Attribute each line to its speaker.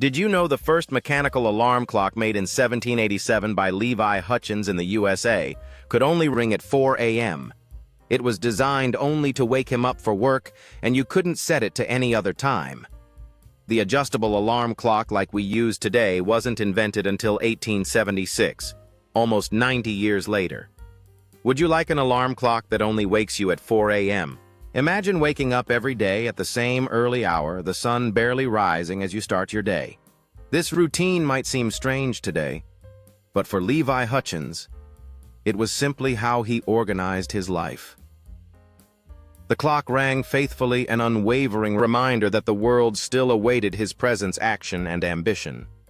Speaker 1: Did you know the first mechanical alarm clock made in 1787 by Levi Hutchins in the USA could only ring at 4 a.m.? It was designed only to wake him up for work, and you couldn't set it to any other time. The adjustable alarm clock like we use today wasn't invented until 1876, almost 90 years later. Would you like an alarm clock that only wakes you at 4 a.m.? Imagine waking up every day at the same early hour, the sun barely rising as you start your day. This routine might seem strange today, but for Levi Hutchins, it was simply how he organized his life. The clock rang faithfully, an unwavering reminder that the world still awaited his presence, action, and ambition.